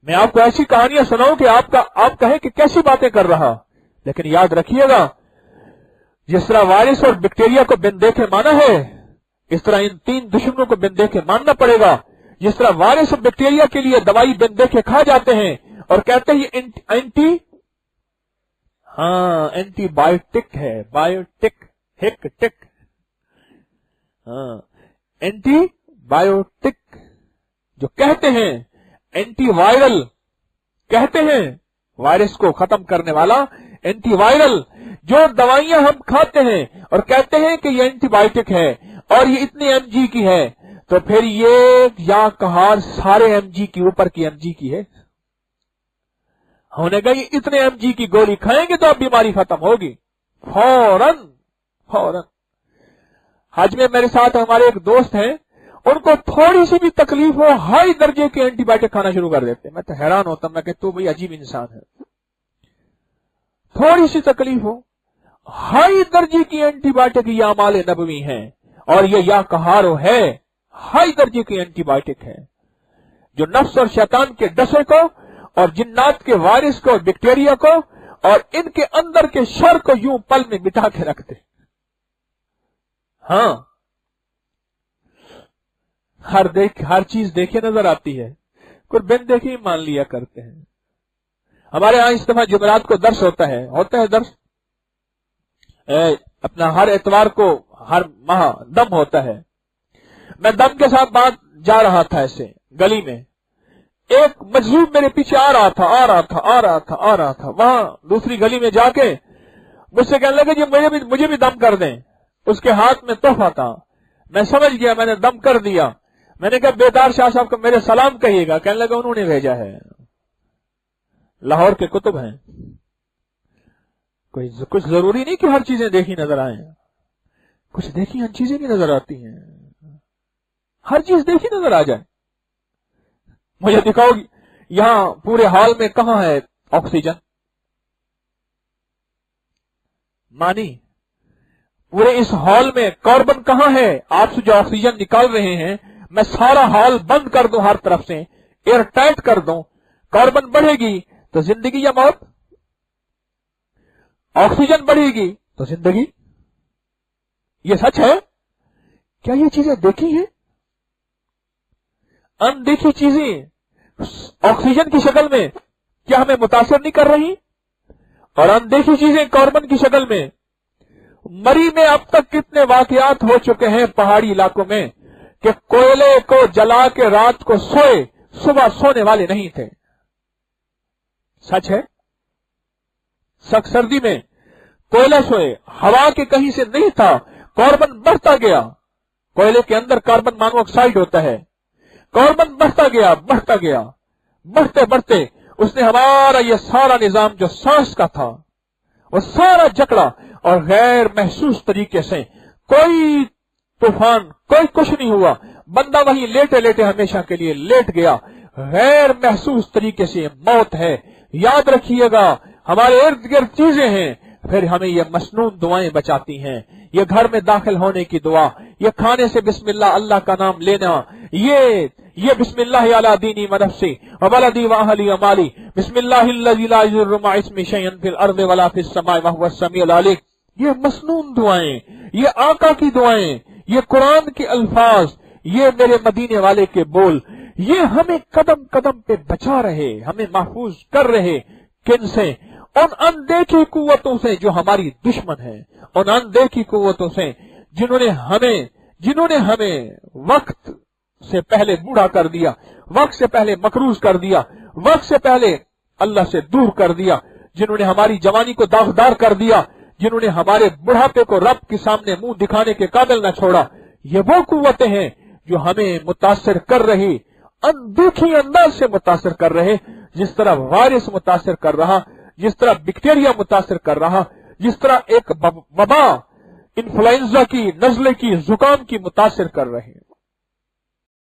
मैं आपको ऐसी कहानियां सुनाऊं कि आप कहें कि कैसी बातें कर रहा, लेकिन याद रखिएगा, जिस तरह वायरस और बैक्टीरिया को बिन देखे माना है, इस तरह इन 3 दुश्मनों को बिन देखे मानना पड़ेगा। जिस तरह वायरस और बैक्टीरिया के लिए दवाई बिन देखे खा जाते हैं और कहते हैं ये एंटीबायोटिक है, बायोटिक, हिक टिक, एंटीबायोटिक जो कहते हैं, एंटीवायरल कहते हैं, वायरस को खत्म करने वाला एंटीवायरल जो दवाइयां हम खाते हैं और कहते हैं कि ये एंटीबायोटिक है और ये इतने mg की है, तो फिर ये या कहार सारे mg की ऊपर की mg की है। होने का ये इतने mg की गोली खाएंगे तो अब बीमारी खत्म होगी फौरन। हज में मेरे साथ हमारे एक दोस्त हैं, उनको थोड़ी सी भी तकलीफ हो हाई दर्जे के एंटीबायोटिक खाना शुरू कर देते। मैं तो हैरान होता, मैं कहता हूं भाई अजीब इंसान है। थोड़ी सी तकलीफ हो हाई दर्जे की एंटीबायोटिक ये अमाल नबवी हैं, और ये या कहारो है, हाई दर्जे की एंटीबायोटिक है जो नफ्स और शैतान के डसे को और जिन्नात के वायरस को और बैक्टीरिया को और इनके अंदर के शर को यूं पल में मिटा के रखते। हाँ, हर चीज देखे नजर आती है, कुछ बिन देखे ही मान लिया करते हैं। हमारे यहां इस दफा जुमेरात को दर्स होता है दर्स, अपना हर एतवार को हर माह दम होता है। मैं दम के साथ बात जा रहा था, ऐसे गली में एक मजलूम मेरे पीछे आ रहा था। वहां दूसरी गली में जाके मुझसे कहने लगे जी मुझे भी दम कर दें। उसके हाथ में तोहफा था, मैं समझ गया, मैंने दम कर दिया। मैंने कहा बेदार शाह साहब को मेरे सलाम कहिएगा। कहने लगा उन्होंने भेजा है, लाहौर के कुतुब हैं। कुछ जरूरी नहीं कि हर चीजें देखी नजर आए, कुछ देखी चीजें भी नजर आती हैं, हर चीज देखी नजर आ जाए। मुझे दिखाओगी यहां पूरे हॉल में कहां है ऑक्सीजन? मानी पूरे इस हॉल में कार्बन कहां है? आपसे जो ऑक्सीजन निकाल रहे हैं, मैं सारा हॉल बंद कर दूं, हर तरफ से एयर टाइट कर दूं, कार्बन बढ़ेगी तो जिंदगी या मौत? ऑक्सीजन बढ़ेगी तो जिंदगी। ये सच है? क्या ये चीजें देखी हैं? अनदेखी चीजें ऑक्सीजन की शक्ल में क्या हमें मुतासिर नहीं कर रही? और अनदेखी चीजें कार्बन की शक्ल में। मरी में अब तक कितने वाकयात हो चुके हैं पहाड़ी इलाकों में कि कोयले को जला के रात को सोए, सुबह सोने वाले नहीं थे। सच है? सख्त सर्दी में कोयला सोए, हवा के कहीं से नहीं था, कार्बन बढ़ता गया। कोयले के अंदर कार्बन मोनोऑक्साइड होता है, कार्बन बढ़ता गया, बढ़ते बढ़ते उसने हमारा ये सारा निजाम जो सांस का था वो सारा जकड़ा, और गैर महसूस तरीके से कोई तूफान, कोई कुछ नहीं हुआ। बंदा वहीं लेटे लेटे हमेशा के लिए लेट गया। गैर महसूस तरीके से मौत है। याद रखिएगा, हमारे इर्द गिर्द चीजें हैं, फिर हमें ये मसनून दुआएं बचाती हैं। ये घर में दाखिल होने की दुआ, ये खाने से बिस्मिल्लाह अल्लाह का नाम लेना, ये बिस्मिल्लाह अला दीनी व नफ्सी व वलदी व अहली व माली, बिस्मिल्लाहिल्लज़ी ला यज़ुर्रु मअ इस्मिही शैअन फिल अर्ज़ि वला फिस समाई व हुवस समीउल अलीम। ये मसनून दुआएं, ये आका की दुआएं, ये कुरान के अल्फाज, ये मेरे मदीने वाले के बोल, ये हमें कदम कदम पे बचा रहे, हमें महफूज कर रहे। किन से? उन अनदेखी कुव्वतों से जो हमारी दुश्मन है, उन अनदेखी कुव्वतों से जिन्होंने हमें वक्त से पहले बूढ़ा कर दिया, वक्त से पहले मकरूज कर दिया, वक्त से पहले अल्लाह से दूर कर दिया, जिन्होंने हमारी जवानी को दागदार कर दिया, जिन्होंने हमारे बुढ़ापे को रब के सामने मुंह दिखाने के काबिल न छोड़ा। ये वो कुव्वतें हैं जो हमें मुतासिर कर रही, अनदेखी अंदाज से मुतासिर कर रहे। जिस तरह वायरस मुतासिर कर रहा, जिस तरह बैक्टीरिया मुतासिर कर रहा, जिस तरह एक वबा इन्फ्लुएंजा की, नजले की, जुकाम की मुतासिर कर रहे हैं।